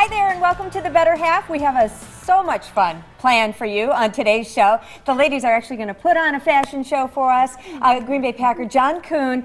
Hi there and welcome to The Better Half. We have so much fun planned for you on today's show. The ladies are actually going to put on a fashion show for us. Green Bay Packer John Kuhn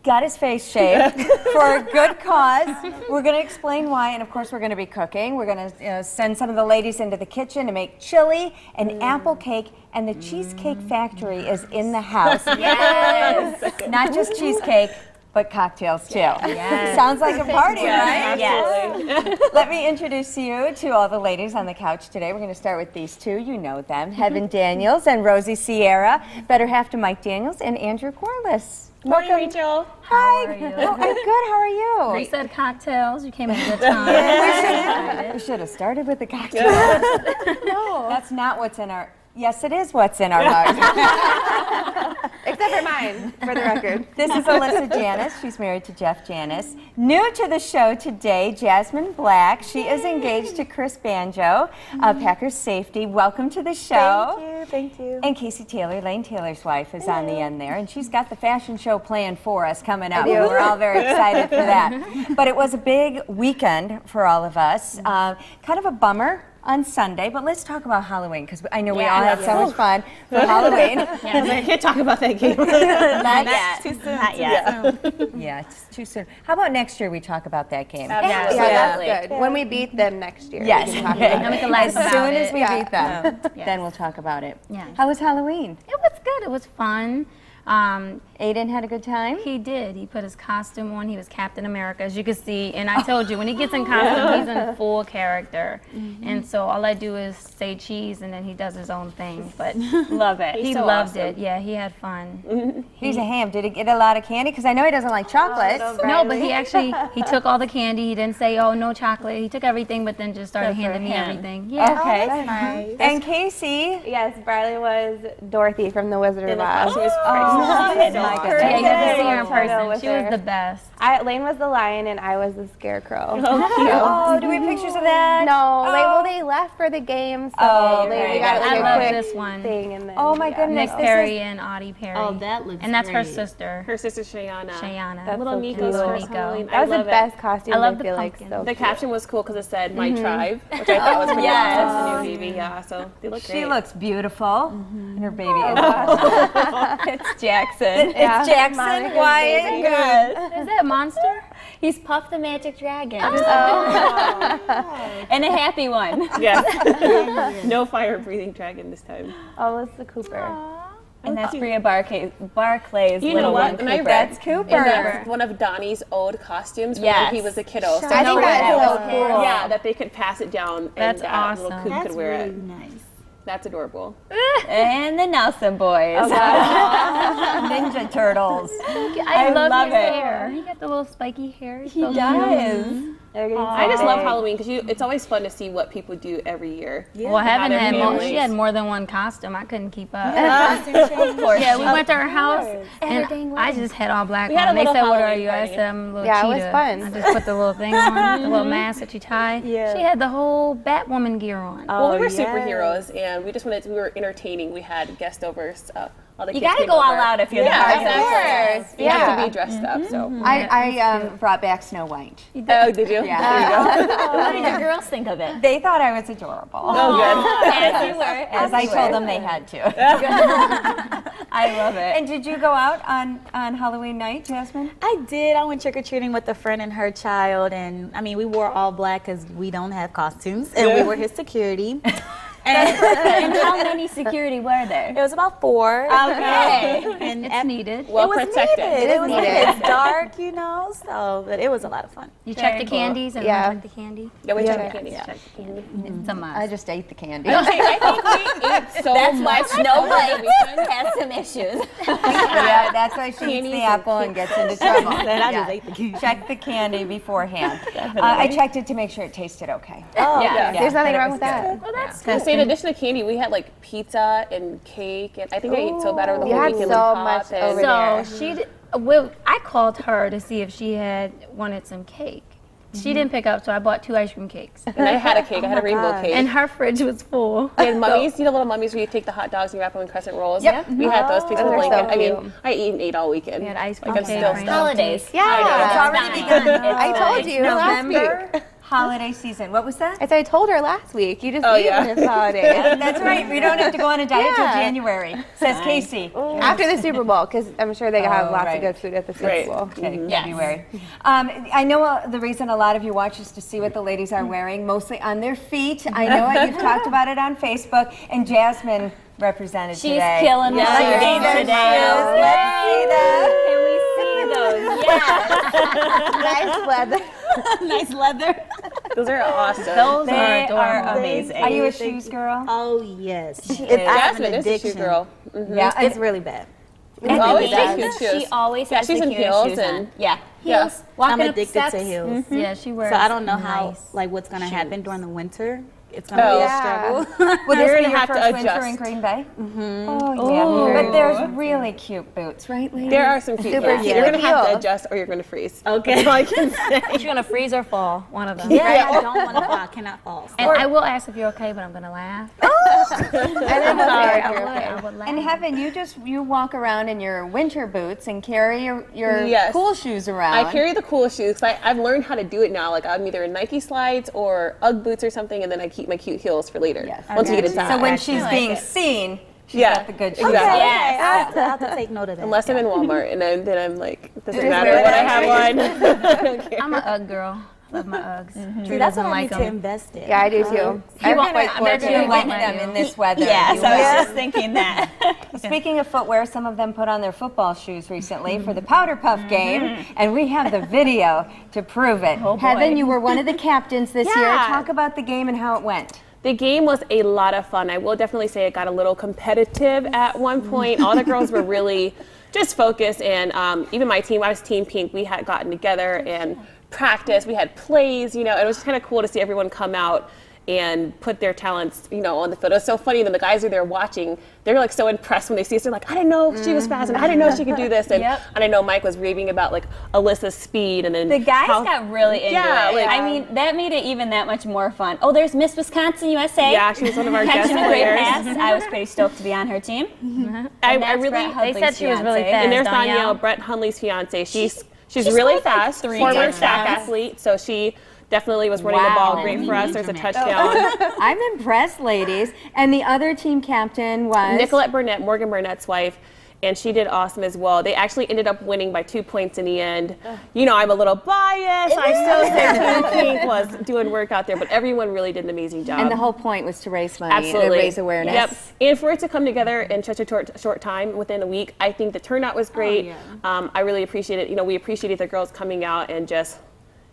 got his face shaved for a good cause. We're going to explain why, and of course we're going to be cooking. We're going to send some of the ladies into the kitchen to make chili and apple cake, and the Cheesecake Factory is in the house. Yes! Not just cheesecake, but cocktails too. Yes. Sounds like a party, right? Yes. Let me introduce you to all the ladies on the couch today. We're going to start with these two. You know them, Heaven Daniels and Rosie Sierra. Better half to Mike Daniels and Andrew Corliss. Morning, Rachel. Hi. How are you? Oh, I'm good. How are you? We said cocktails. You came at a good time. We should have started with the cocktails. No. That's not what's in our... Yes, it is what's in our mugs. Except for mine, for the record. This is Alyssa Janis. She's married to Jeff Janis. New to the show today, Jasmine Black. She is engaged to Chris Banjo, Packers safety. Welcome to the show. Thank you. And Casey Taylor, Lane Taylor's wife, is on the end there, and she's got the fashion show planned for us coming up. We're all very excited for that. But it was a big weekend for all of us. Kind of a bummer on Sunday, but let's talk about Halloween, because I know we all had so much fun for Halloween. I can't talk about that game. Not yet. Too soon. Not yet. Yeah, it's too soon. How about next year we talk about that game? Yeah, that's good. When we beat them next year. Yes. We can talk about Then we it. can laugh As about soon it. as we beat them, Yes. then we'll talk about it. Yeah. How was Halloween? It was good. It was fun. Aiden had a good time? He did. He put his costume on. He was Captain America, as you can see. And I told you, when he gets in costume, he's in full character. And so all I do is say cheese, and then he does his own thing. But Love it. he loved it. Yeah, he had fun. He's a ham. Did he get a lot of candy? Because I know he doesn't like chocolate. No, but he took all the candy. He didn't say, oh, no chocolate. He took everything, but then just started handing me everything. Yeah. Okay. That's nice. And Casey? Yes, Bradley was Dorothy from The Wizard of Oz. She was crazy. Yeah, you have to see her in Photo person. with She was her. the best. Lane was the lion and I was the scarecrow. Oh, do we have pictures of that? No, they left for the game, so we got I like love a quick this one. thing. And then, Oh my goodness. Nick This Perry and Audie Perry. Oh, that looks And that's her great. sister, Her sister Shayana. Shayana. That's Little so Nico's cute. first Halloween. That was I the love best costume. I love the feel like pumpkin. so The cute. caption was cool because it said "My Tribe," which I thought was pretty Yes. cool. That's the new baby. Yeah, so they look great. She looks beautiful. And her baby is It's Jackson. Yeah. It's Jackson. Monica's Quiet. baby. Good. Is that Monster? He's Puff the Magic Dragon. Oh. And a happy one. Yes. No fire-breathing dragon this time. Alyssa Cooper. And that's Bria Barclay's You know little what? one. And I Cooper. read That's Cooper. That's one of Donnie's old costumes from Yes. when he was a kiddo. So I think that's so was cool. yeah, that they could pass it down That's and that little awesome. Coop That's could wear really it. nice. That's adorable. And the Nelson boys. Ninja Turtles. I love love his it. hair. He got the little spiky hair. He does. I just love Halloween because it's always fun to see what people do every year. Well, Heaven their had more, families. she had more than one costume. I couldn't keep up. Of course. Yeah, we went to her house, Everything and I just had all black We had on. a They little said, "What are Halloween you?" I party. said, "I'm a little Yeah, it cheetah." was fun. I just put the little thing on, the little mask that you tie. Yeah. She had the whole Batwoman gear on. Well, we were superheroes, and we just wanted we were entertaining. We had guest overs. All the You kids gotta came go all over. out if you're Yeah, the party exactly. host. You have Yeah. to be dressed up. So. I brought back Snow White. Oh, did you? Yeah. What did the girls think of it? They thought I was adorable. Oh, good. As you were. As I told them they had to. I love it. And did you go out on Halloween night, Jasmine? I did. I went trick-or-treating with a friend and her child, and I mean, we wore all black because we don't have costumes, and we were his security. And how many security were there? It was about 4. Okay. And It's needed. Well it was protected. needed. It was needed. needed. It's dark, you know, so but it was a lot of fun. You check the cool. candies and Yeah. check the candy. Yeah, we Yeah. checked the candy. It's a must. I just ate the candy. I think we ate so That's much. why Snow White has some issues. Yeah, that's why she eats the apple and gets into trouble. Then I just Yeah. ate the candy. Check the candy beforehand. I checked it to make sure it tasted okay. Oh, Yeah. There's nothing that it wrong was with that. Well, that's cool. So in addition to candy, we had like pizza and cake, and I think I ate so better the You whole had weekend. so with much pop and- over So there. she did, well, I called her to see if she had wanted some cake. She didn't pick up, so I bought 2 ice cream cakes. And I had a cake. I had a rainbow cake. And her fridge was full. And mummies, you know, little mummies where you take the hot dogs and you wrap them in crescent rolls. Yep. We had those pieces of Those are so blanket. I cute. mean, I ate all weekend. We had ice cream Like, I'm cake. still rainbow stuck. Holidays. Yeah. It's already begun. I told you last November. week. holiday season. What was that? As I told her last week, you just Oh, eat yeah. when it's holiday. That's right. We don't have to go on a diet till Yeah. January, says Casey. After the Super Bowl, because I'm sure they have Oh, lots right. of good food at the Super Right. Bowl. Okay, February. I know the reason a lot of you watch is to see what the ladies are wearing, mostly on their feet. I know you've talked about it on Facebook, and Jasmine represented She's today. killing the Let's shoes see those today. shoes. Let's see them. Can we see those? Yes. Nice weather. Nice leather. Those are awesome. Those They are adorable. are amazing. Are you a shoes girl? Oh yes. is. I have Jasmine an is a shoe addiction. girl. Yeah, It's really bad. It's always She- cute shoes. She always Yeah, has she's the in cutest heels shoes and- on. Yeah, Yeah. heels. Walking I'm up addicted steps. to heels. Yeah, she wears. So I don't know how nice like what's gonna happen shoes. during the winter. It's gonna Oh. be a Yeah. struggle. Will this You're be gonna your have to first winter adjust. in Green Bay? Oh, yeah. But there's really cute boots, right, ladies? There are some cute Super ones. cute. You're gonna have to Heels. adjust, or you're gonna freeze. Okay. That's all I can say. She's gonna freeze or fall. One of them. Yeah, I don't want to fall. I cannot fall. And I will ask if you're okay, but I'm gonna laugh. I'm sorry. I would laugh. And Heaven, you walk around in your winter boots and carry your Yes. cool shoes around. I carry the cool shoes. I've learned how to do it now. Like I'm either in Nike slides or UGG boots or something, and then I keep my cute heels for later. Yes. Once we get inside. So when she's like being it. seen, she's Yeah, got the good shoes. exactly. Yes. I have to take note of that. Unless I'm in Walmart, and then I'm like, it doesn't Just matter wear what I that. have on. I don't care. I'm an UGG girl. Love my Uggs. That's Drew doesn't what I like need to them. invest in. Yeah, I do too. I I've bet quite you fortunate. like them in this weather. Yes, You I was will. just thinking that. Speaking of footwear, some of them put on their football shoes recently for the Powder Puff game, and we have the video to prove it. Heaven, you were one of the captains this year. Yeah. Talk about the game and how it went. The game was a lot of fun. I will definitely say it got a little competitive at one point. All the girls were really just focused, and even my team, I was Team Pink, we had gotten together and practiced. We had plays, and it was just kind of cool to see everyone come out and put their talents, on the field. It was so funny. And the guys are there watching. They're like so impressed when they see us. They're like, I didn't know she was fast, and I didn't know she could do this. And, Yep. and I know Mike was raving about like Alyssa's speed, and then The guys how- got really into Yeah, it. like- I mean, that made it even that much more fun. Oh, there's Miss Wisconsin USA. Yeah, she was one of our guest Catching a great players. pass. I was pretty stoked to be on her team. I And that's really. Brett They Hundley's said she was really fiance. fast. And there's Danielle. Danielle, Brett Hundley's fiance. She's She really scored, like, fast, 3 former track touchdowns. athlete. So she definitely was running the ball Wow. great for us. There's a touchdown. I'm impressed, ladies. And the other team captain was Nicolette Burnett, Morgan Burnett's wife, and she did awesome as well. They actually ended up winning by 2 points in the end. I'm a little biased. I still say Team Pink was doing work out there, but everyone really did an amazing job. And the whole point was to raise money, Absolutely. to raise awareness. Yep. And for it to come together in such a short time, within a week, I think the turnout was great. I really appreciate it. We appreciated the girls coming out and just,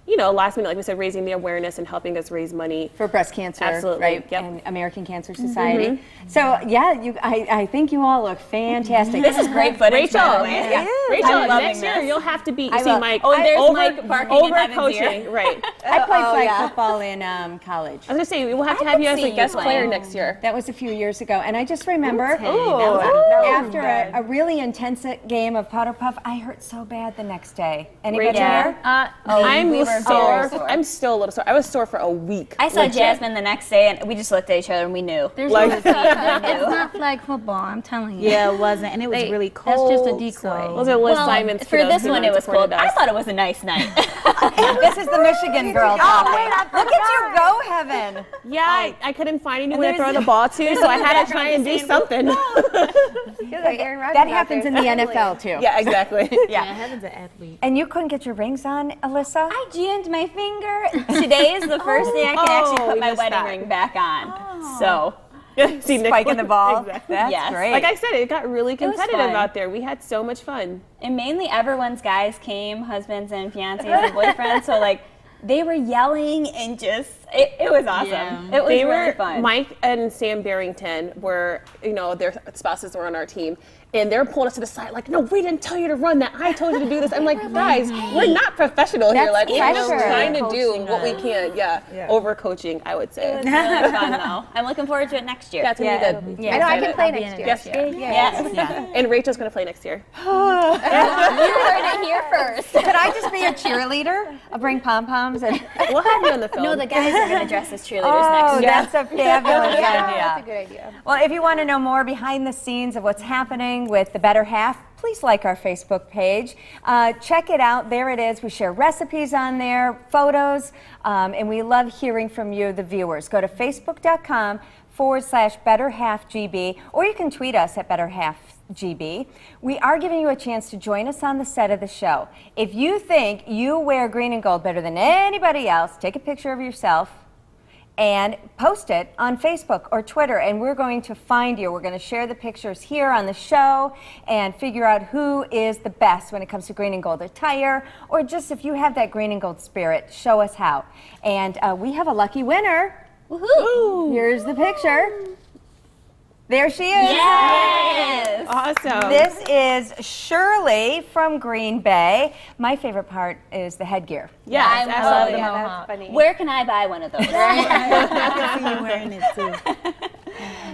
last minute, like we said, raising the awareness and helping us raise money. For breast cancer, Absolutely, right? yep. And American Cancer Society. So, yeah, I think you all look fantastic. This is great footage, by Rachel, the way. yeah. I'm Rachel, loving next year this. you'll have to be. I You see, will. Mike. Oh, and there's over, Mike barking in over Heaven's coaching, ear. right? I played flag football in college. I was gonna say we'll have to I have you could as see a you guest playing. player next year. That was a few years ago, and I just remember After after a really intense game of powder puff, I hurt so bad the next day. Anybody Rachel? here? I'm we were sore. very sore. I'm still a little sore. I was sore for a week. I saw Legit. Jasmine the next day, and we just looked at each other and we knew. There's Like- no deceit. It's not flag football. I'm telling you. Yeah, it wasn't, and it was They- really that's cold. just a decoy. Those are Liz Well, Simons for those this who one, it was supported cold. I us. thought it was a nice night. This is the Michigan girl talking. Look at you go, Heaven. Yeah, I couldn't find anyone to throw the ball to, so I had to try and do something. That happens in the NFL, too. Yeah, exactly. Yeah, Heaven's an athlete. And you couldn't get your rings on, Alyssa? I jammed my finger. Today is the first day I can actually Oh, put we my missed wedding that. ring back on. So, See, Nick- Spiking the ball. Exactly. That's Yes. great. Like I said, it got really was competitive fun. out there. We had so much fun. and mainly everyone's guys came, husbands and fiancés and boyfriends. So like, they were yelling and just, it was awesome. Yeah. It was They really were fun. Mike and Sam Barrington were, their spouses were on our team, and they're pulling us to the side like, no, we didn't tell you to run that. I told you to do this. I'm like, guys, we're not professional here. That's Like we're just pressure. trying to do Coaching what we us. can. Yeah, over coaching, I would It say. was really fun though. I'm looking forward to it next year. That's gonna be good. Yeah, I know I can play I'll be next in year. it Yes. Yes. And Rachel's gonna play next year. You heard it here first. Could I just be a cheerleader? I'll bring pom-poms and... We'll have you on the film. No, the guys are going to dress as cheerleaders Oh, next year. that's a fabulous That's a idea. good idea. Well, if you want to know more behind the scenes of what's happening with the Better Half, please like our Facebook page. Check it out. There it is. We share recipes on there, photos, and we love hearing from you, the viewers. Go to facebook.com/BetterHalfGB, or you can tweet us at BetterHalfGB. We are giving you a chance to join us on the set of the show. If you think you wear green and gold better than anybody else, take a picture of yourself and post it on Facebook or Twitter, and we're going to find you. We're going to share the pictures here on the show and figure out who is the best when it comes to green and gold attire, or just if you have that green and gold spirit, show us how. And we have a lucky winner. Woohoo! Here's the picture. There she is. Yes. Awesome. This is Shirley from Green Bay. My favorite part is the headgear. Yes, I love absolutely. the That's funny. Where can I buy one of those? I can see you wearing it too.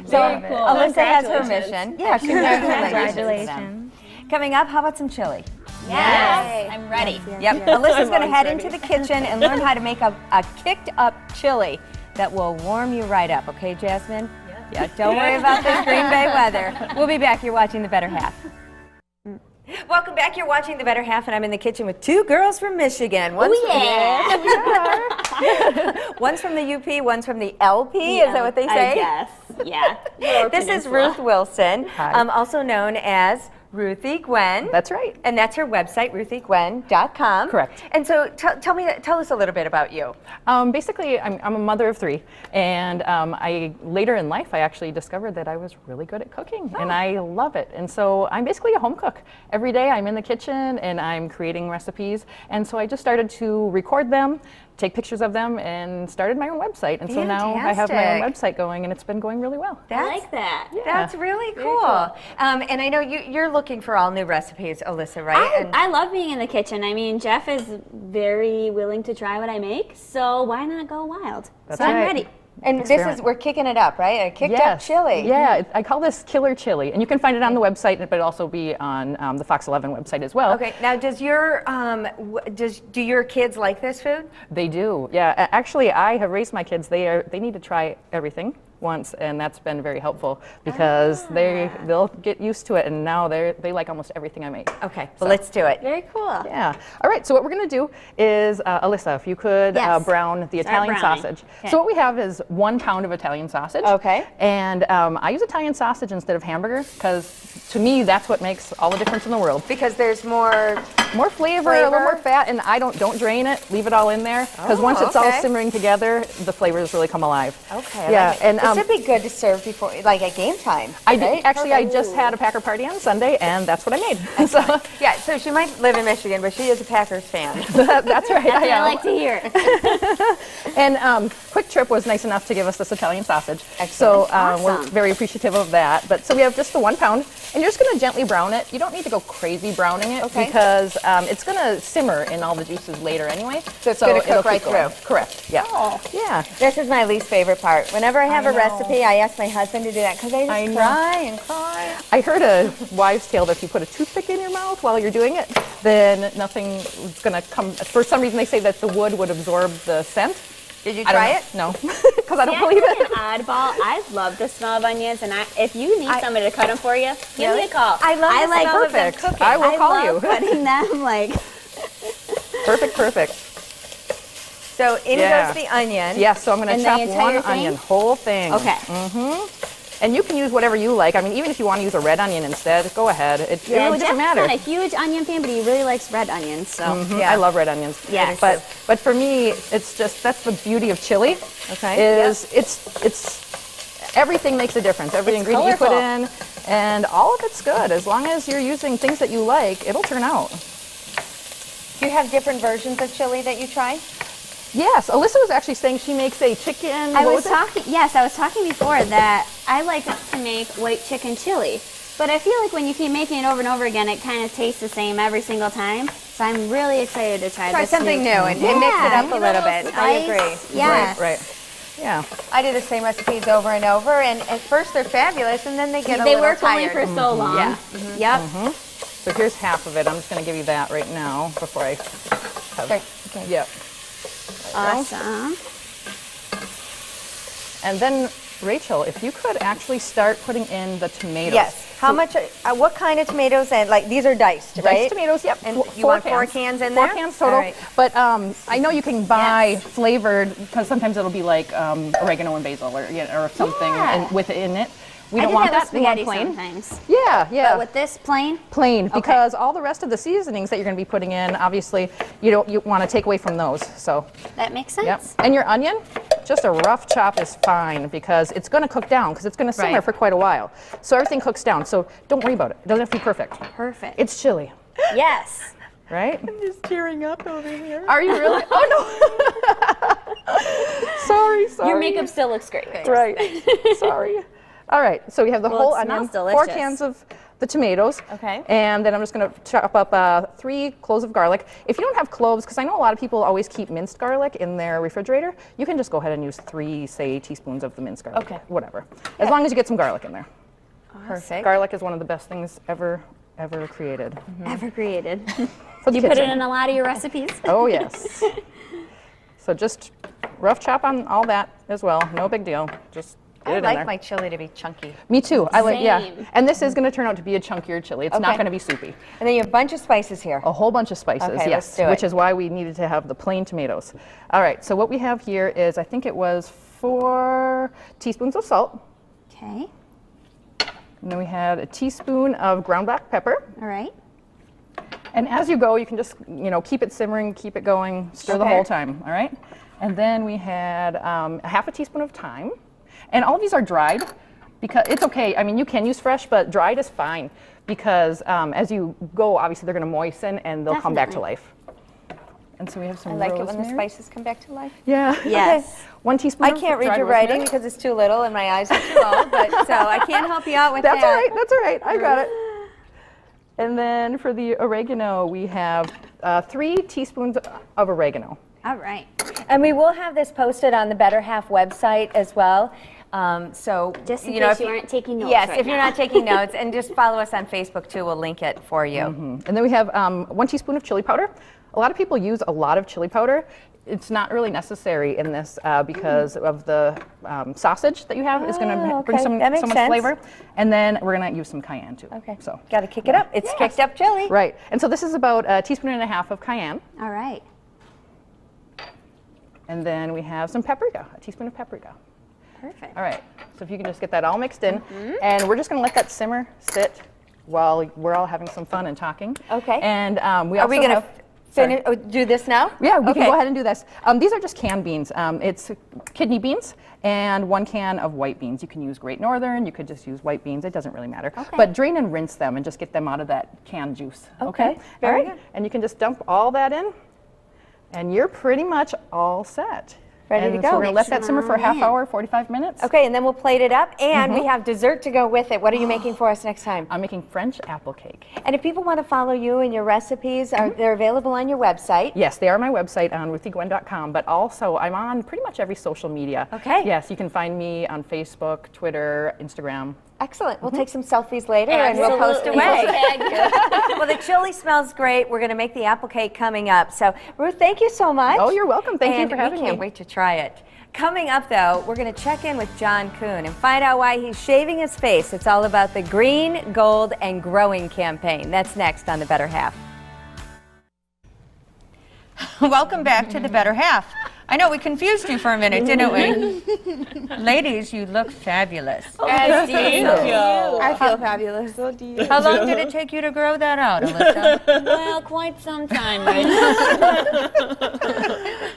So Love it. Alyssa has her Congratulations. mission. Yeah, congratulations. Congratulations. Coming up, how about some chili? Yes. I'm ready. Yep, Alyssa's going to Mom's head ready. into the kitchen and learn how to make a kicked up chili that will warm you right up. Okay, Jasmine? Yeah, don't worry about this Green Bay weather. We'll be back. You're watching The Better Half. Welcome back. You're watching The Better Half, and I'm in the kitchen with two girls from Michigan. One's one's from the UP, one's from the LP. Is that what they say? Yes. Yeah. This is Ruth Wilson, also known as Ruthie Gwen. That's right. And that's her website, ruthiegwen.com. Correct. And so tell us a little bit about you. Basically, I'm a mother of three, and later in life, I actually discovered that I was really good at cooking, and I love it. And so I'm basically a home cook. Every day I'm in the kitchen and I'm creating recipes, and so I just started to record them, take pictures of them, and started my own website. And so now I have my own website going, and it's been going really well. I like that. That's really cool. And I know you're looking for all new recipes, Alyssa, right? I love being in the kitchen. I mean, Jeff is very willing to try what I make, so why not go wild? That's so I'm right. ready. And we're kicking it up, right? A kicked up chili. Yeah, I call this Killer Chili, and you can find it on the website, but it'll also be on the Fox 11 website as well. Okay. Now, do your kids like this food? They do. Yeah, actually, I have raised my kids. They need to try everything once, and that's been very helpful because they'll get used to it, and now they like almost everything I make. Okay. Well, let's do it. Very cool. Yeah. All right. So what we're going to do is, Alyssa, if you could Yes. brown the Italian browning. sausage. Okay. So what we have is 1 pound of Italian sausage. Okay. And I use Italian sausage instead of hamburger because to me that's what makes all the difference in the world. Because there's more. More flavor, a little more fat, and I don't drain it. Leave it all in there because once it's all okay. simmering together, the flavors really come alive. Okay. Yeah, Like it. and this would be good to serve before, like at game time. I did actually. I just had a Packer party on Sunday, and that's what I made. So Yeah. So she might live in Michigan, but she is a Packers fan. that's right. That's what I am. like to hear. And Quick Trip was nice enough to give us this Italian sausage. Excellent. So we're Awesome. very appreciative of that. But so we have just the 1 pound, and you're just going to gently brown it. You don't need to go crazy browning it Okay. because it's going to simmer in all the juices later anyway. So it's gonna it'll cook right keep going. through. Correct. Yeah. Yeah. This is my least favorite part. Whenever I have a know. recipe, I ask my husband to do that because I I just know. cry and cry. I heard a wives' tale that if you put a toothpick in your mouth while you're doing it, then nothing's going to come. For some reason, they say that the wood would absorb the scent. Did you I don't try know. it? No, because I don't Yeah, believe I'm it. an oddball. I love the smell of onions, and if you need somebody to cut them for you, give me a call. I love the like smell of them Perfect. cooking. I will call love you. cutting them like. Perfect. So in Yeah. goes the onion. Yeah, so I'm going to And the chop entire one thing? onion, whole thing. Okay. And you can use whatever you like. I mean, even if you want to use a red onion instead, go ahead. It really doesn't matter. Jeff's not a huge onion fan, but he really likes red onions. So I love red onions. Yes. But for me, it's just that's the beauty of chili. Okay. Is it's everything makes a difference. Every It's ingredient you put colorful. in, and all of it's good. As long as you're using things that you like, it'll turn out. Do you have different versions of chili that you try? Yes, Alyssa was actually saying she makes a chicken. I what was talking. Yes, I was talking before that I like to make white chicken chili, but I feel like when you keep making it over and over again, it kind of tastes the same every single time. So I'm really excited to try Try this something new and mix it up a little bit. I agree. Spice. Yeah. Right. Yeah. I do the same recipes over and over, and at first they're fabulous, and then they get a They little work only tired. for so long. Yeah. Yep. So here's half of it. I'm just going to give you that right now before I have. Okay. Yep. Awesome. And then Rachel, if you could actually start putting in the tomatoes. Yes. How much? What kind of tomatoes? And like these are diced, right? Diced tomatoes, yep. And you Four want 4 cans in Four there? cans total. All right. But I know you can buy flavored, because sometimes it'll be like oregano and basil or something Yeah. within it. We I don't did want have a that. We want spaghetti plain. sometimes. Yeah, yeah. But with this plain, Plain, because all the rest of the seasonings that you're going to be putting in, obviously, you want to take away from those. So, that makes sense. yep. And your onion, just a rough chop is fine because it's going to cook down because it's going to simmer Right. for quite a while. So everything cooks down. So don't worry about it. It doesn't have to be perfect. Perfect. It's chili, Yes. right? I'm just tearing up over here. Are you really? Oh no. sorry. Your makeup still looks great. Right. Sorry. All right. So we have the Well, whole it onion, smells 4 delicious. cans of the tomatoes. Okay. And then I'm just going to chop up 3 cloves of garlic. If you don't have cloves, because I know a lot of people always keep minced garlic in their refrigerator, you can just go ahead and use 3, say, teaspoons of the minced garlic. Okay. Whatever. As long as you get some garlic in there. Perfect. Garlic is one of the best things ever created. Ever created. For the You put it kitchen. in a lot of your recipes. Oh, yes. So just rough chop on all that as well. No big deal. Just get it I in like there. my chili to be chunky. Me too. I like, yeah. Same. And this is going to turn out to be a chunkier chili. It's not Okay. going to be soupy. And then you have a bunch of spices here. A whole bunch of spices, Okay, yes. let's do it. Which is why we needed to have the plain tomatoes. All right. So what we have here is, I think it was 4 teaspoons of salt. Okay. And then we had a teaspoon of ground black pepper. All right. And as you go, you can just, keep it simmering, keep it going, stir the Okay. whole time, all right? And then we had a half a teaspoon of thyme. And all of these are dried because it's okay. I mean, you can use fresh, but dried is fine because as you go, obviously they're going to moisten and they'll come back to Definitely. life. And so we have some I like it when the rosemary. spices come back to life. Yeah. Yes. 1 teaspoon I of can't read dried your rosemary. writing because it's too little and my eyes are too low, but so I can't help you out with That's that. all right. That's all right. I got it. And then for the oregano, we have 3 teaspoons of oregano. All right. And we will have this posted on the Better Half website as well. So Just in know, case if you aren't taking notes Yes, right if you're now. not taking notes, and just follow us on Facebook too. We'll link it for you. And then we have 1 teaspoon of chili powder. A lot of people use a lot of chili powder. It's not really necessary in this because of the sausage that you have. It's going to bring okay. so That makes much sense. flavor. And then we're going to use some cayenne too. Okay. So Got to kick it up. It's kicked up chili. right. And so this is about a teaspoon and a half of cayenne. All right. And then we have some paprika, a teaspoon of paprika. Perfect. All right. So if you can just get that all mixed in, and we're just going to let that simmer, sit, while we're all having some fun and talking. Okay. And we Are also we going to have. finish? Do this now? Yeah, we Okay. can go ahead and do this. These are just canned beans. It's kidney beans and 1 can of white beans. You can use Great Northern. You could just use white beans. It doesn't really matter. Okay. But drain and rinse them and just get them out of that canned juice. Okay, All very right. good. And you can just dump all that in, and you're pretty much all set. Ready and to So go. we're gonna let Mix that them simmer for a all half in. hour, 45 minutes. Okay, and then we'll plate it up, and we have dessert to go with it. What are you making for us next time? I'm making French apple cake. And if people want to follow you and your recipes, they're available on your website. Yes, they are on my website on ruthiegwen.com, but also I'm on pretty much every social media. Okay. Yes, you can find me on Facebook, Twitter, Instagram. Excellent. We'll take some selfies later and we'll post away. Well, the chili smells great. We're going to make the apple cake coming up. So, Ruth, thank you so much. Oh, you're welcome. Thank you And for having we can't me. wait to try it. Coming up, though, we're going to check in with John Kuhn and find out why he's shaving his face. It's all about the Green, Gold, and Growing campaign. That's next on The Better Half. Welcome back to The Better Half. I know we confused you for a minute, didn't we? Ladies, you look fabulous. Thank you. I feel fabulous. How long did it take you to grow that out, Alyssa? Well, quite some time.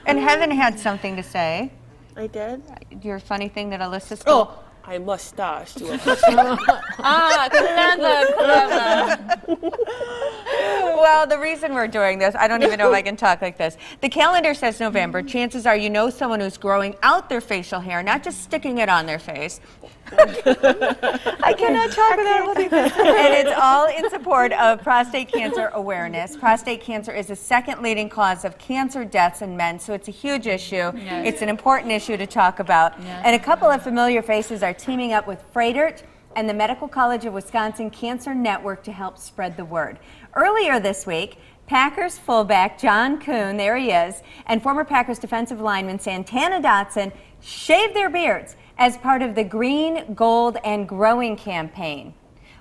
And Heaven had something to say. I did? Your funny thing that Alyssa stole. Oh, I mustache to a Clever. Well, the reason we're doing this, I don't even know if I can talk like this. The calendar says November. Chances are you know someone who's growing out their facial hair, not just sticking it on their face. I cannot talk without holding this. And it's all in support of prostate cancer awareness. Prostate cancer is the second leading cause of cancer deaths in men, so it's a huge issue. Yes. It's an important issue to talk about. Yes. And a couple of familiar faces are teaming up with Froedtert and the Medical College of Wisconsin Cancer Network to help spread the word. Earlier this week, Packers fullback John Kuhn, there he is, and former Packers defensive lineman Santana Dotson shaved their beards as part of the Green, Gold, and Growing campaign.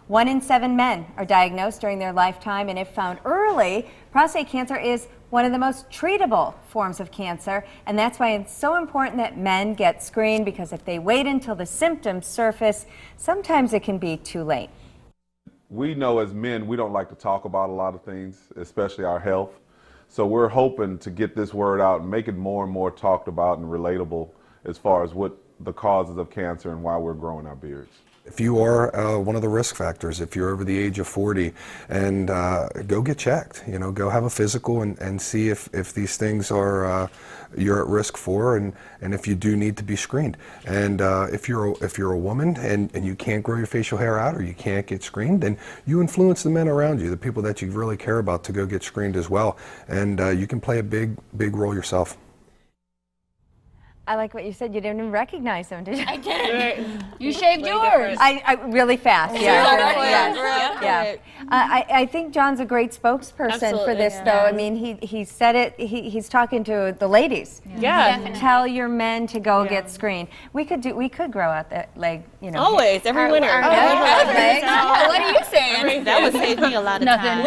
1 in 7 men are diagnosed during their lifetime, and if found early, prostate cancer is one of the most treatable forms of cancer, and that's why it's so important that men get screened, because if they wait until the symptoms surface, sometimes it can be too late. We know as men, we don't like to talk about a lot of things, especially our health. So we're hoping to get this word out and make it more and more talked about and relatable as far as what the causes of cancer and why we're growing our beards. If you are one of the risk factors, if you're over the age of 40, and go get checked, go have a physical and see if these things are you're at risk for, and if you do need to be screened. And if you're a woman and you can't grow your facial hair out, or you can't get screened, then you influence the men around you, the people that you really care about, to go get screened as well. And you can play a big role yourself. I like what you said. You didn't even recognize them, did you? I did. You shaved yours. I really fast. Yeah. I think John's a great spokesperson for Absolutely, this, though. I mean, he said it. He's talking to the ladies. Yeah. Tell your men to go get screened. We could grow out that leg. Always, every winter. What are you saying? That would save me a lot of time.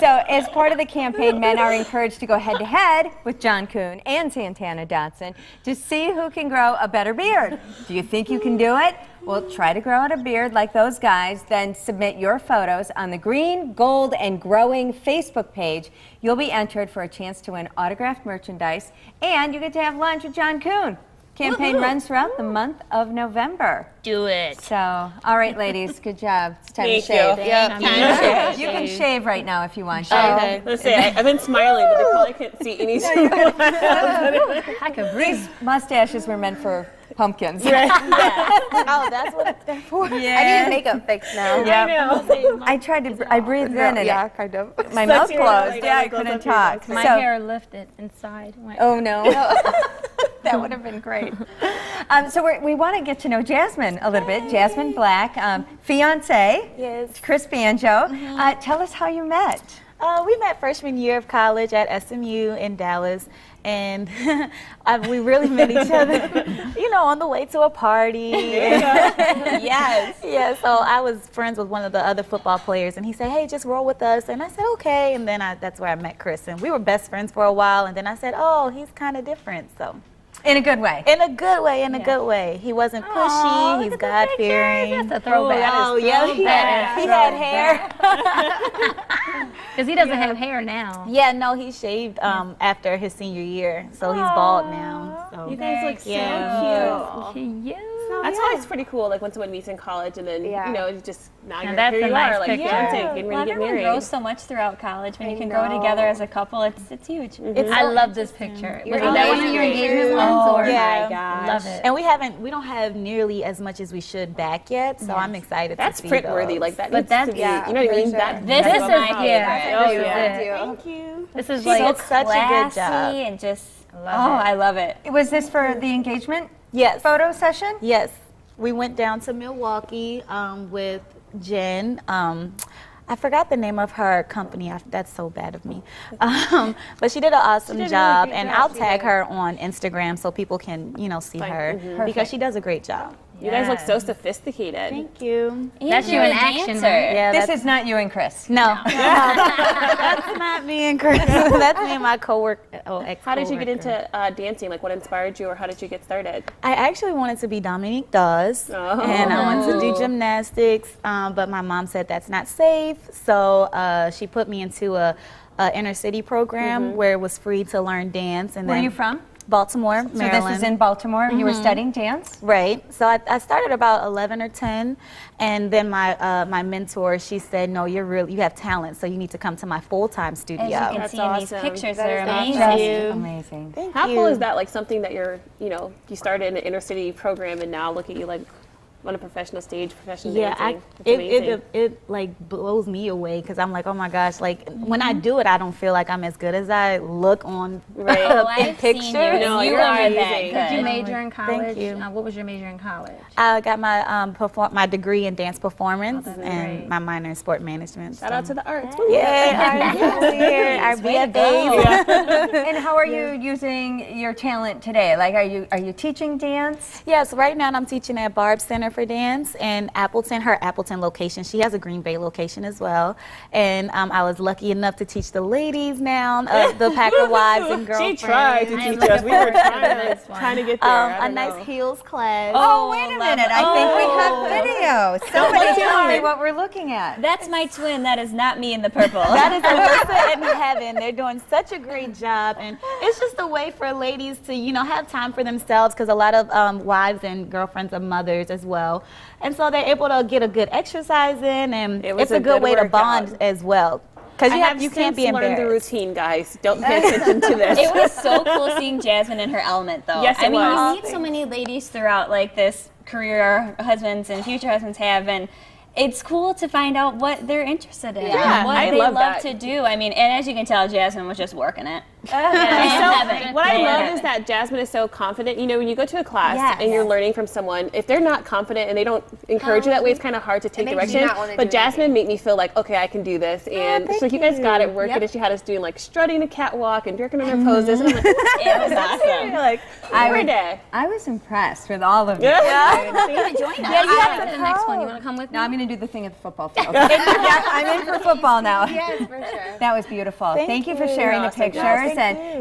So, as part of the campaign, men are encouraged to go head-to-head with John Kuhn and Santana Dotson to see who can grow a better beard. Do you think you can do it? Well, try to grow out a beard like those guys, then submit your photos on the Green, Gold, and Growing Facebook page. You'll be entered for a chance to win autographed merchandise, and you get to have lunch with John Kuhn. Campaign runs throughout the month of November. Do it. So, all right, ladies, good job. It's time Thank to shave. you. Yeah. You can shave right now if you want. Okay. Let's see. I've been smiling, but they probably can't see any. I could breathe. These mustaches were meant for pumpkins. Oh, that's what it's there for. Yeah. I need makeup fix now. Yeah. I tried to. I breathed in and Yeah, kind of. my mouth closed. Yeah, I couldn't talk. My So- hair lifted inside. Went, Oh no. That would have been great. So we want to get to know Jasmine a little bit. Jasmine Black, fiance. Yes. Chris Banjo. Tell us how you met. We met freshman year of college at SMU in Dallas, and we really met each other, on the way to a party. Yes. Yeah, so I was friends with one of the other football players, and he said, hey, just roll with us. And I said, okay. And then that's where I met Chris, and we were best friends for a while. And then I said, oh, he's kind of different, so. In a good way. In a good way, in a good way. He wasn't pushy, he's God-fearing. That's a throwback. Oh, yeah, he had hair. Because he doesn't have hair now. Yeah, no, he shaved after his senior year, so he's bald now. So. You guys look so cute. That's always pretty cool, like when someone meets in college and then, it's just now that's here a you nice are, like picture. getting ready to get married. grows so much throughout college. When you can grow together as a couple, it's huge. I love this picture. Was Oh, that one of your engagement ones? Or? Yeah. Love it. And we don't have nearly as much as we should back yet, so I'm excited That's to see print-worthy, those. like that. But needs that's- to be, yeah, you know what I mean? for sure. That, This that's is one of my yeah. favorites. Thank you. This is She like looks such a good Classy job. and just, Love I love it. Was this for the engagement Yes. photo session? Yes. We went down to Milwaukee with Jen. I forgot the name of her company. That's so bad of me. But she did an awesome job, and I'll tag her on Instagram so people can, see her because she does a great job. You guys look so sophisticated. Thank you. That's you in action, right? Yeah, This that's, is not you and Chris. no, that's not me and Chris. That's me and my coworker. How did you get into dancing? Like, what inspired you, or how did you get started? I actually wanted to be Dominique Dawes, and I wanted to do gymnastics, but my mom said that's not safe, so she put me into a inner city program where it was free to learn dance. And Where are then you from? Baltimore, So Maryland. this is in Baltimore. You were studying dance? Right. So I started about 11 or 10, and then my mentor, she said, no, you have talent, so you need to come to my full-time studio. As you can see in these awesome. pictures, That they're is amazing. Thank you. Amazing. Thank How you. cool is that? Like something that you're, you started in an inner city program, and now look at you, like on a professional stage, professional Yeah, dancing. It's amazing. it like blows me away because I'm like, oh my gosh, like when I do it, I don't feel like I'm as good as I look on Right. Oh, in I've seen you. pictures. No, you you're are amazing. that Did you good. major in college? you. What was your major in college? I got my my degree in dance performance that's and great. my minor in sport management. Shout out to the arts. yeah, our Way to BFAs. And how are you using your talent today? Like, are you teaching dance? Yes, right now I'm teaching at Barb Center for Dance in Appleton, her Appleton location. She has a Green Bay location as well. And I was lucky enough to teach the ladies now, the Packer wives and She girlfriends. tried to I'm teach us. We were looking forward trying to to, this one. trying to get there. I A don't nice know. heels class. Oh, wait a minute. I think we have video. Somebody tell me what we're looking at. That's my twin. That is not me in the purple. That is Alyssa and Heaven. They're doing such a great job, and it's just a way for ladies to, have time for themselves because a lot of wives and girlfriends are mothers as well, and so they're able to get a good exercise in, and It was it's a a good good way to workout. bond as well. Because you can't be learned the embarrassed. routine, guys. Don't pay attention to this. It was so cool seeing Jasmine in her element, though. Yes, I it mean, was. you meet so many ladies throughout like this career our husbands and future husbands have, and it's cool to find out what they're interested in, Yeah, what I they love love that. to do. I mean, and as you can tell, Jasmine was just working it. So, what I Yeah. love is that Jasmine is so confident. When you go to a class Yes. and you're learning from someone, if they're not confident and they don't encourage you that way, it's kind of hard to take makes you direction. not wanna But do Jasmine made me feel like, okay, I can do this. And she's like, you guys got it working. And she had us doing like strutting the catwalk and jerking on her poses. And I'm like, It was awesome. like every day. I was impressed with all of you. Join us. Yeah, you have to the next one. You want to come with me? No, I'm going to do the thing at the football field. Yeah, I'm in for football now. Yes, for sure. That was beautiful. Thank you for sharing the Awesome. pictures Yes,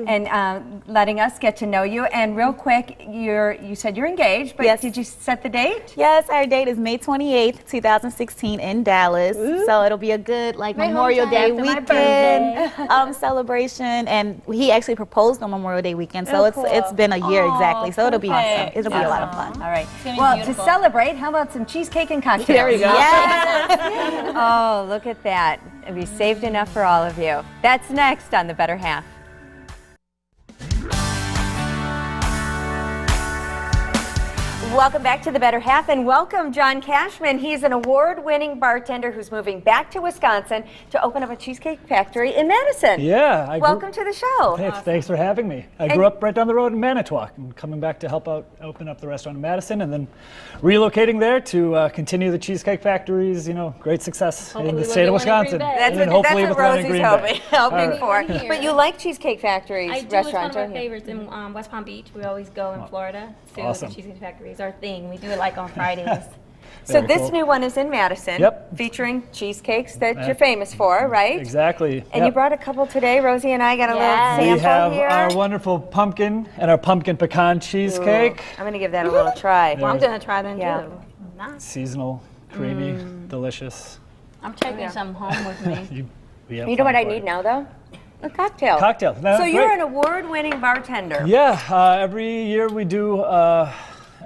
and letting us get to know you. And real quick, you said you're engaged, but Yes. did you set the date? Yes, our date is May 28th, 2016 in Dallas. So it'll be a good Memorial Day after my weekend celebration. And he actually proposed on Memorial Day weekend. So it's been a year exactly. So it'll be awesome. It'll be a lot of fun. All right. gonna be Well, beautiful. to celebrate, how about some cheesecake and cocktails? There we go. Yes. Oh, look at that. We saved enough for all of you. That's next on The Better Half. Welcome back to The Better Half, and welcome John Cashman. He's an award-winning bartender who's moving back to Wisconsin to open up a cheesecake factory in Madison. Yeah. Welcome to the show. Thanks for having me. I grew up right down the road in Manitowoc and coming back to help out open up the restaurant in Madison and then relocating there to continue the Cheesecake Factory's, great success in the state of Wisconsin. That's and then what hopefully with one in Rosie's Green Bay. hoping for. Here. But you like Cheesecake Factory's I do. It's restaurant, one of our don't you? favorites in West Palm Beach. We always go in Florida to Awesome. the Cheesecake Factory. It's our thing. We do it like on Fridays. So Very this cool. new one is in Madison, Yep. featuring cheesecakes that you're famous for, right? Exactly. And you brought a couple today. Rosie and I got a Yes. little We sample have here. our wonderful pumpkin and our pumpkin pecan cheesecake. I'm going to give that a little try. There. I'm gonna try them Yeah. too. Nice. Seasonal, creamy, delicious. I'm taking some home with me. We have You know what fun I for need it. now, though? A cocktail. Cocktail. No, So you're great. an award-winning bartender. Yeah, every year we do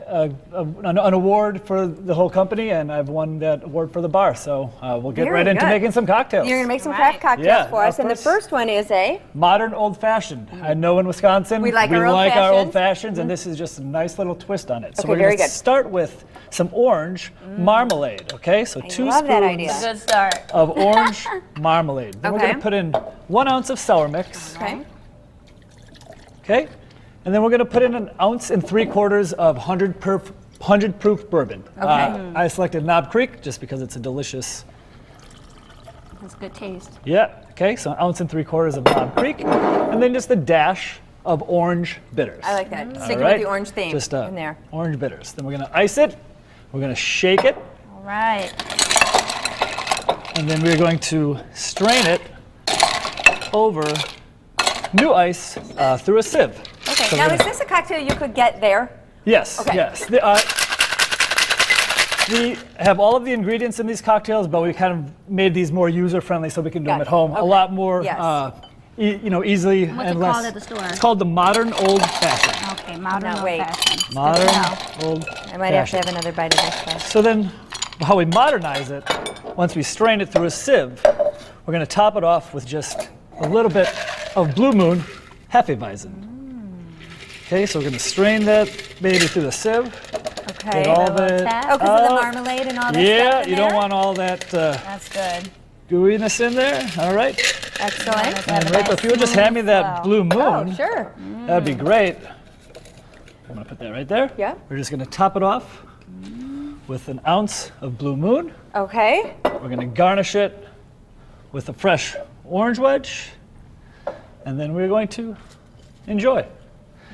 an award for the whole company, and I've won that award for the bar. So we'll get Very right into good. making some cocktails. You're going to make some craft cocktails Yeah, for us. of And the course. first one is a... Modern old fashioned. I know in Wisconsin We like our our old-fashions. old fashions, and this is just a nice little twist on it. So Okay, we're very going to good. start with some orange marmalade. Okay, so 2 love that spoons idea. Good start. of orange marmalade. Then we're Okay. going to put in 1 ounce of sour mix. Okay. Okay, and then we're going to put in 1 3/4 ounces of 100 proof bourbon. Okay. I selected Knob Creek just because it's a delicious. That's good taste. Yeah. Okay, so 1 3/4 ounces of Knob Creek, and then just a dash of orange bitters. I like that. All Sticking right, with the orange theme just in there. orange bitters. Then we're going to ice it. We're going to shake it, All right. and then we're going to strain it over new ice through a sieve. Okay. So Now, we're is gonna- this a cocktail you could get there? Yes, Okay. yes. We have all of the ingredients in these cocktails, but we kind of made these more user-friendly so we can do them Got at it. home a Okay. lot more, Yes. easily What's and it less. called at the store? It's called the Modern Old Fashioned. Okay, modern Now, old wait. fashioned. Modern Old I might have to Fashioned. have another bite of this one. So then, how we modernize it, once we strain it through a sieve, we're going to top it off with just a little bit of Blue Moon Hefeweizen. Okay, so we're going to strain that baby through the sieve. Okay. Get all the, Oh, because of the marmalade and all that yeah, stuff in you don't there? want all that That's good. gooiness in there. All right. Excellent. And Rachel, if you would just hand me that blue moon, Oh, sure. that'd be great. I'm gonna put that right there. Yeah. We're just gonna top it off with an ounce of blue moon. Okay. We're gonna garnish it with a fresh orange wedge, and then we're going to enjoy.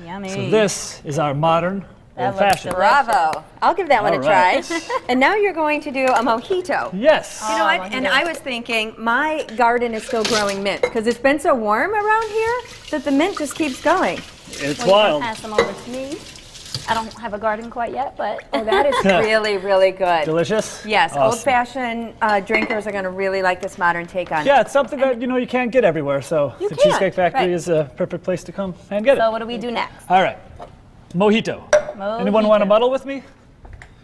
Yummy. So this is our modern old-fashioned. Bravo. I'll give that one a All try. right. And now you're going to do a mojito. Yes. You know what? And I was thinking my garden is still growing mint because it's been so warm around here that the mint just keeps going. It's Well, you wild. can pass them over to me. I don't have a garden quite yet, but Oh, that is really, really good. Delicious. Yes, Awesome. old-fashioned drinkers are going to really like this modern take on it. Yeah, it's something that you can't get everywhere. So You the can't, Cheesecake Factory right. is a perfect place to come and get it. so what do we do next? All right. Mojito. Anyone want to muddle with me?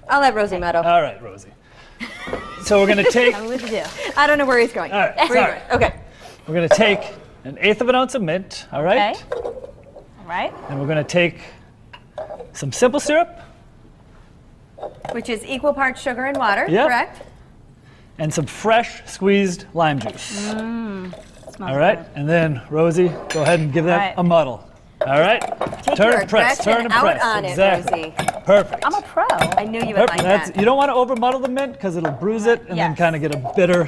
I'll let Rosie muddle. All right, Rosie. So we're gonna take. What would you do? I don't know where he's going. All right, Where you sorry. going? Okay. We're gonna take 1/8 of an ounce of mint. All right. Okay. All right. And we're gonna take some simple syrup Which is equal parts sugar and water, Yep. correct? and some fresh squeezed lime juice. Smells All right. good. And then Rosie, go ahead and give that All right. a muddle. All right. Take Turn your and press. aggression Turn and out press. on exactly. it, Rosie. Perfect. I'm a pro. I knew you would like that. You don't want to over muddle the mint because it'll bruise it and then Yes. kind of get a bitter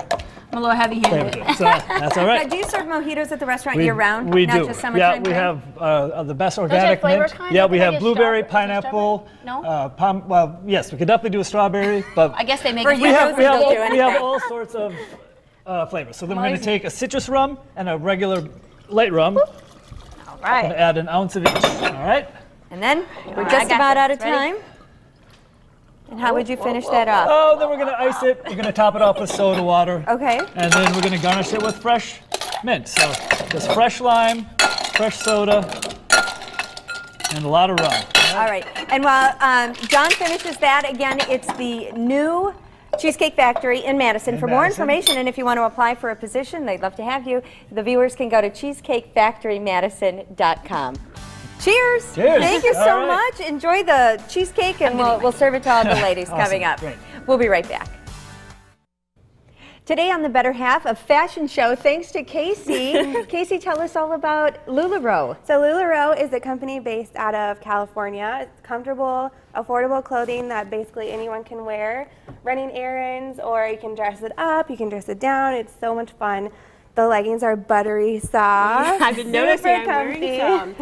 I'm a little flavor heavy-handed. to it. So that's all Now, right. do you serve mojitos at the restaurant We- year-round? We not do. just summertime? Yeah, we time? have the best you have organic flavor mint. kinds? Yeah, Like, we can I have get blueberry, strawberry? Is there pineapple. No? Well, yes, we could definitely do a strawberry, but I guess they make For it you, we have Rosie, don't do we have anything. all sorts of flavors. So then we're going to take a citrus rum and a regular light rum. All And right. add an ounce of each. All right. And then we're right, just I got about this. out of Ready? time. And how would you finish that up? Oh, then we're going to ice it. We're going to top it off with soda water. Okay. And then we're going to garnish it with fresh mint. So just fresh lime, fresh soda, and a lot of rum. All right. And while John finishes that, again, it's the new Cheesecake Factory in Madison. For more Madison. information, and if you want to apply for a position, they'd love to have you. The viewers can go to cheesecakefactorymadison.com. Cheers! Cheers. Thank you All so right. much. Enjoy the cheesecake, and we'll serve it to all the ladies Awesome. coming up. Great. We'll be right back. Today on the Better Half, a fashion show, thanks to Casey. Casey, tell us all about LuLaRoe. So LuLaRoe is a company based out of California. It's comfortable, affordable clothing that basically anyone can wear, running errands, or you can dress it up, you can dress it down. It's so much fun. The leggings are buttery soft. I've been noticing I'm wearing some.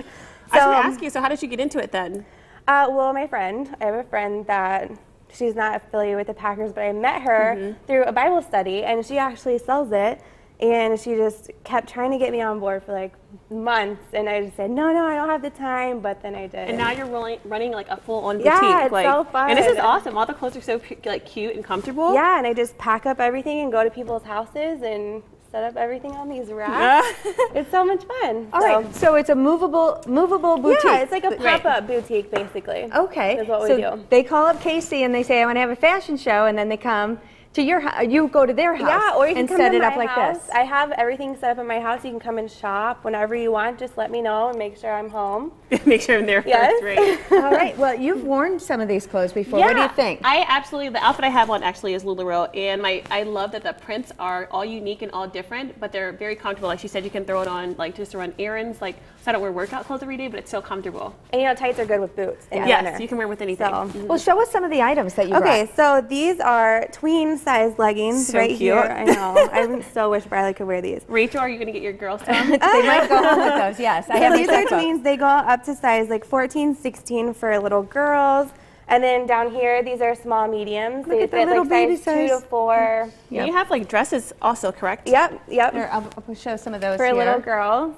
I was going to ask you, so how did you get into it then? Well, my friend, I have a friend that she's not affiliated with the Packers, but I met her through a Bible study, and she actually sells it. And she just kept trying to get me on board for like months, and I just said, no, I don't have the time, but then I did. And now you're running like a full-on boutique. Yeah, it's like, so fun. And this is awesome. All the clothes are so like cute and comfortable. Yeah, and I just pack up everything and go to people's houses and set up everything on these racks. It's so much fun. All right, so it's a movable boutique. Yeah, it's like a pop-up boutique, basically. Okay. Is what we so do. they call up Casey and they say, I want to have a fashion show, and then they come to your house. You go to their house Yeah, or you can and come set to it my up like house. this. I have everything set up at my house. You can come and shop whenever you want. Just let me know and make sure I'm home. Make sure I'm there Yes. first, right? All right. Well, you've worn some of these clothes before. What do you think? I absolutely, the outfit I have on actually is LuLaRoe, and I love that the prints are all unique and all different, but they're very comfortable. Like she said, you can throw it on like just to run errands. Like, so I don't wear workout clothes every day, but it's so comfortable. And you know, tights are good with boots. In Yes, winter. you can wear with anything. So- Well, show us some of the items that you Okay, brought. so these are tween size leggings So right cute. here. I know. I so wish Bradley could wear these. Rachel, are you going to get your girls down? They might go home with those. Yes, I have So my these are checkbook. tweens. They go up to size like 14, 16 for little girls. And then down here, these are small mediums. Look They at the fit little like baby size 2 to size. 4. You have like dresses also, correct? Yep. Here, I'll show some of those For here. little girls.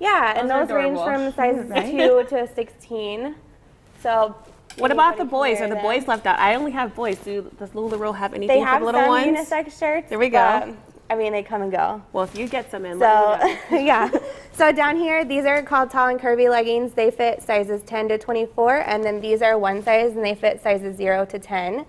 Yeah, and Those those are range adorable. from size 2 to 16. So What about the anybody can boys? wear Are the them. boys left out? I only have boys. Does LuLaRoe have anything They have for little some ones? unisex shirts. There we go. but, I mean, they come and go. Well, if you get some in, let me So, know. yeah. So down here, these are called tall and curvy leggings. They fit sizes 10 to 24, and then these are one size, and they fit sizes 0 to 10.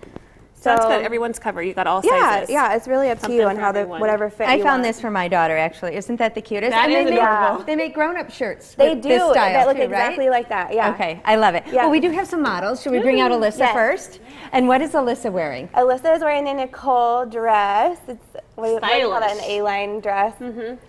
So that's good. Everyone's covered. You got all sizes. Yeah, it's really up to you Something on for how everyone. whatever fit I you found want. this for my daughter, actually. Isn't that the cutest? That is adorable. They make grown-up shirts. They with do. this style that look too, exactly right? like that. Yeah. Okay, I love it. Yeah. Well, we do have some models. Should we bring out Alyssa Yes. first? And what is Alyssa wearing? Alyssa is wearing a Nicole dress. It's what do you call that? An Stylish. A-line dress.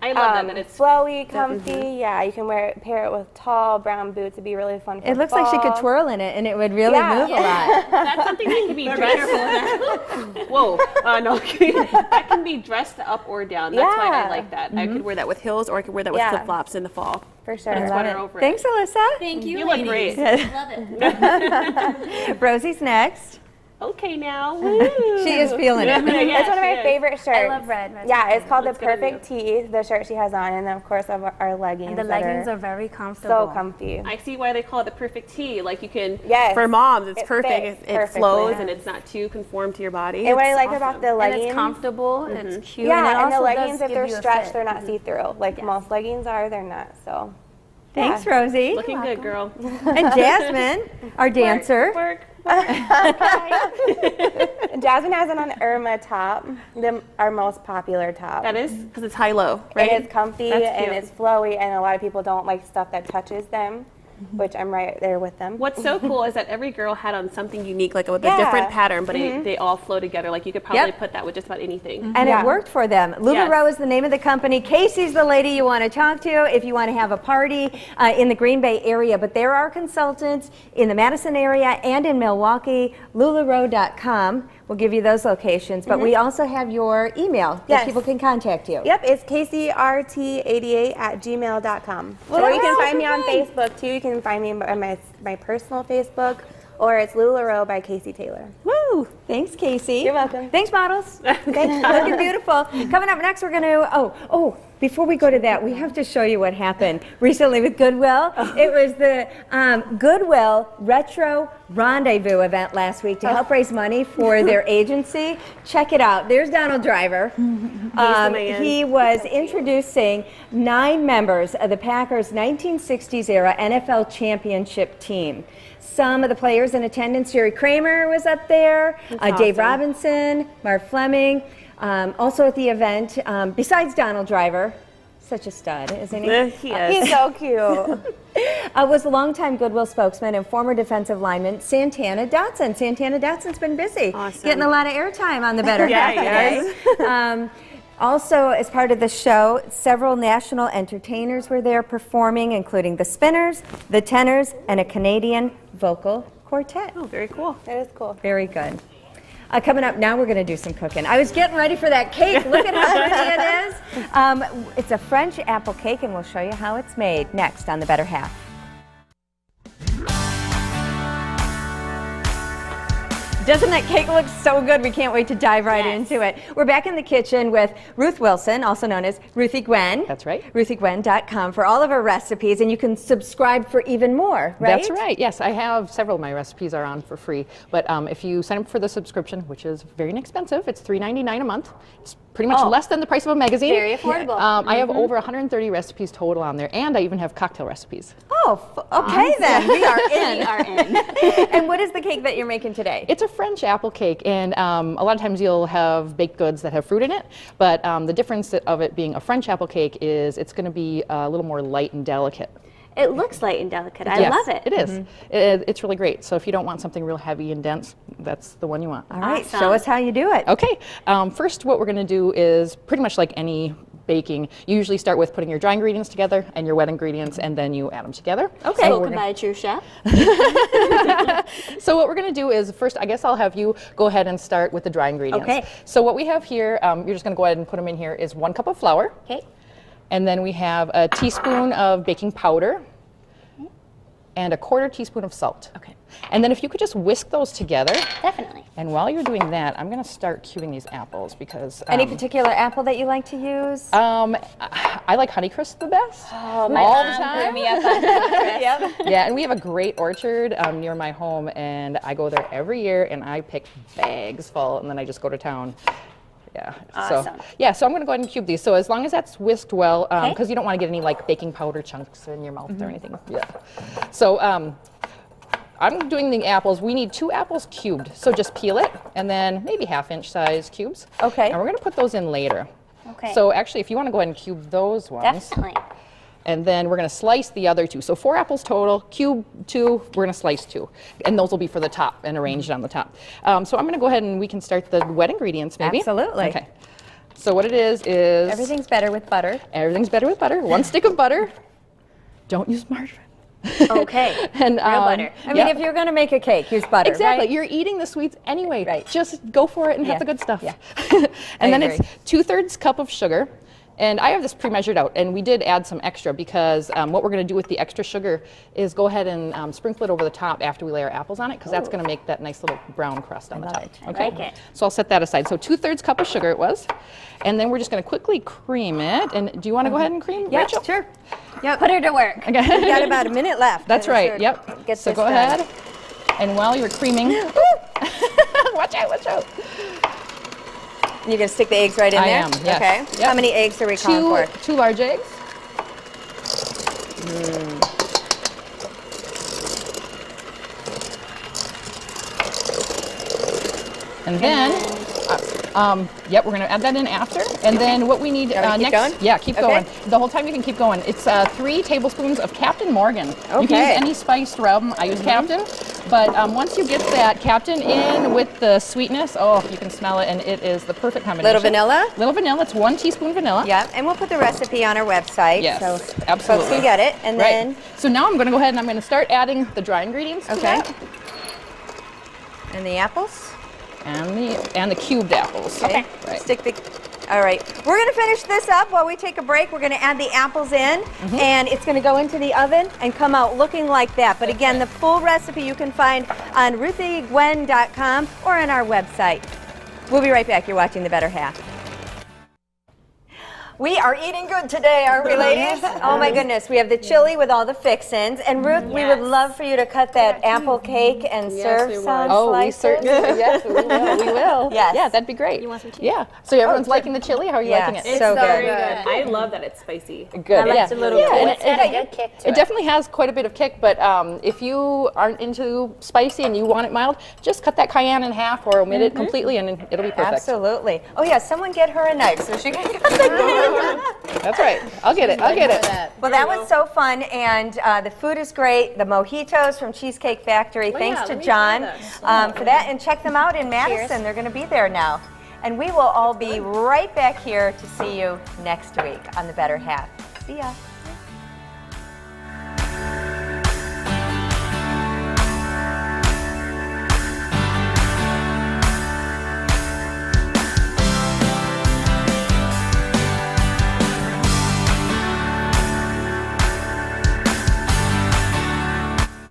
I love that it's flowy, comfy. Yeah, you can pair it with tall brown boots. It'd be really fun for It looks like she could fall. twirl in it, and it would really Yeah. move a lot. that's something that can be dressed. Whoa, no, that can be dressed up or down. That's why I Yeah. like that. I could wear that with heels, or I could wear that with Yeah. flip flops in the fall. For sure. Put a sweater over Thanks, it. Alyssa. Thank you. You look ladies. great. Love it. Rosie's next. Okay, now. She is feeling it. Yeah, It's one of my she is. favorite shirts. I love red. Red's Yeah, it's called the Looks good on Perfect Tee, the shirt she has on, and then of course our leggings. The that leggings are very comfortable. so comfy. I see why they call it the perfect tee. Like you can, Yes. for moms, it's It perfect. fits It perfectly. flows and it's not too conformed to your body. And what I It's like awesome. about the And leggings, it's comfortable. It's cute. yeah, and, it and the also leggings, does if give they're you a stretched, fit. they're not see-through. Like most leggings are, they're not. So. Thanks, Rosie. Looking good, girl. And Jasmine, our dancer. Work. Jasmine has it on Irma top, our most popular top. That is because it's high-low, right? And it's comfy That's and cute. it's flowy, and a lot of people don't like stuff that touches them, which I'm right there with them. What's so cool is that every girl had on something unique, like with a Yeah. different pattern, but they all flow together. Like you could probably Yep. put that with just about anything. And Yeah. it worked for them. LuLaRoe Yes. is the name of the company. Casey's the lady you want to talk to if you want to have a party in the Green Bay area. But there are consultants in the Madison area and in Milwaukee. LuLaRoe.com will give you those locations. But we also have your email that Yes. people can contact you. Yep, it's kcrt88@gmail.com. Well, or you can that's find me on fun. Facebook too. You can find me on my personal Facebook, or it's LuLaRoe by Casey Taylor. Woo! Thanks, Casey. You're welcome. Thanks, models. Looking beautiful. Coming up next, we're going to, before we go to that, we have to show you what happened recently with Goodwill. It was the Goodwill Retro Rendezvous event last week to help raise money for their agency. Check it out. There's Donald Driver. man. He was introducing 9 members of the Packers' 1960s era NFL championship team. Some of the players in attendance, Jerry Kramer was up there, Dave Robinson, Mark Fleming. Also at the event, besides Donald Driver, such a stud, isn't he? He is. He's so cute. Was a longtime Goodwill spokesman and former defensive lineman Santana Dotson. Santana Dotson's been busy, Awesome. getting a lot of airtime on the Better Yeah, Half he today. Also, as part of the show, several national entertainers were there performing, including the Spinners, the Tenors, and a Canadian vocal quartet. Oh, very cool. That is cool. Very good. Coming up now, we're going to do some cooking. I was getting ready for that cake. Look at how pretty it is. It's a French apple cake, and we'll show you how it's made next on The Better Half. Doesn't that cake look so good? We can't wait to dive right into it. We're back in the kitchen with Ruth Wilson, also known as Ruthie Gwen. That's right. RuthieGwen.com for all of her recipes, and you can subscribe for even more, right? That's right. Yes, I have several of my recipes are on for free. But if you sign up for the subscription, which is very inexpensive, it's $3.99 a month. It's pretty much less than the price of a magazine. Very affordable. I have over 130 recipes total on there, and I even have cocktail recipes. Oh, okay then. We are in. We are in. And what is the cake that you're making today? It's a French apple cake, and a lot of times you'll have baked goods that have fruit in it, but the difference of it being a French apple cake is it's going to be a little more light and delicate. It looks light and delicate. I Yes, love it. It is. It's really great. So if you don't want something real heavy and dense, that's the one you want. All right, Awesome. show us how you do it. Okay, first what we're going to do is pretty much like any baking. You usually start with putting your dry ingredients together and your wet ingredients, and then you add them together. Okay. So, Spoken by a true chef. so what we're going to do is first, I guess I'll have you go ahead and start with the dry ingredients. Okay. So what we have here, you're just going to go ahead and put them in here, is 1 cup of flour. Okay. And then we have a teaspoon of baking powder and a 1/4 teaspoon of salt. Okay. And then if you could just whisk those together. Definitely. And while you're doing that, I'm going to start cubing these apples because Any particular apple that you like to use? I like Honeycrisp the best. Oh, my all the mom time. grew me up on Yep. Yeah, and we have a great orchard near my home, and I go there every year, and I pick bags full, and then I just go to town. Yeah. Awesome. So I'm going to go ahead and cube these. So as long as that's whisked well, Okay. because you don't want to get any like baking powder chunks in your mouth or anything. Yeah. So I'm doing the apples. We need 2 apples cubed. So just peel it and then maybe 1/2-inch size cubes. Okay. And we're gonna put those in later. Okay. So actually, if you wanna go ahead and cube those ones. Definitely. And then we're gonna slice the other 2. So 4 apples total, cube 2, we're gonna slice 2. And those will be for the top and arranged on the top. So I'm gonna go ahead and we can start the wet ingredients maybe. Absolutely. Okay. So what it is Everything's better with butter. everything's better with butter. 1 stick of butter. Don't use margarine. Okay. And Real butter. I mean, if you're going to make a cake, use butter. exactly, Right? you're eating the sweets anyway. Right. Just go for it and Yeah. have the good stuff. Yeah. And then agree. it's 2/3 cup of sugar. And I have this pre-measured out, and we did add some extra because what we're going to do with the extra sugar is go ahead and sprinkle it over the top after we lay our apples on it, because that's going to make that nice little brown crust on the top. I like it. So I'll set that aside. So 2/3 cup of sugar it was, and then we're just going to quickly cream it. And do you want to go ahead and cream, Yeah, Rachel? sure. Yep. Put her to work. We've got about a minute left. That's So right. Yep. Get So this go done. ahead, and while you're creaming, watch out! Watch out! You're going to stick the eggs right in I there? am, yes. Okay. Yep. How many eggs are we calling for? 2 large eggs. And then, yep, we're going to add that in after. And then what we need Want me to keep next, going? yeah, keep Okay. going. The whole time you can keep going. It's 3 tablespoons of Captain Morgan. You can use Okay. any spiced rum. I use Captain. But once you get that Captain in with the sweetness, oh, you can smell it, and it is the perfect combination. Little vanilla? Little vanilla. It's 1 teaspoon vanilla. Yeah, and we'll put the recipe on our website. Yes, so absolutely. folks can get it. And Right. then, So now I'm going to go ahead and I'm going to start adding the dry ingredients to okay. that. And the apples? And the cubed apples. Okay. Right. Stick the. All right. We're going to finish this up while we take a break. We're going to add the apples in, and it's going to go into the oven and come out looking like that. But again, the full recipe you can find on ruthiegwen.com or on our website. We'll be right back. You're watching The Better Half. We are eating good today, aren't we, ladies? Oh my goodness, we have the chili with all the fixins. And Ruth, we would love for you to cut that apple cake and serve we would. some Oh, we slices. certainly, yes, we will. We will. Yes. Yeah, that'd be great. You want some chili? Yeah. So everyone's liking the chili? How are you Yes. liking it? It's so Very good. good. I love that it's spicy. Good. I like yeah. the little Yeah, and it's got a good kick to it definitely has quite a bit of kick, but if you aren't into spicy and you want it mild, just cut that cayenne in half or omit it completely and it'll be perfect. Absolutely. Oh yeah, someone get her a knife so she can cut the cake. That's right. I'll get it. I'll get it. Well, that was so fun, and the food is great. The mojitos from Cheesecake Factory. Thanks to John for that, and check them out in Madison. They're going to be there now. And we will all be right back here to see you next week on The Better Half. See ya.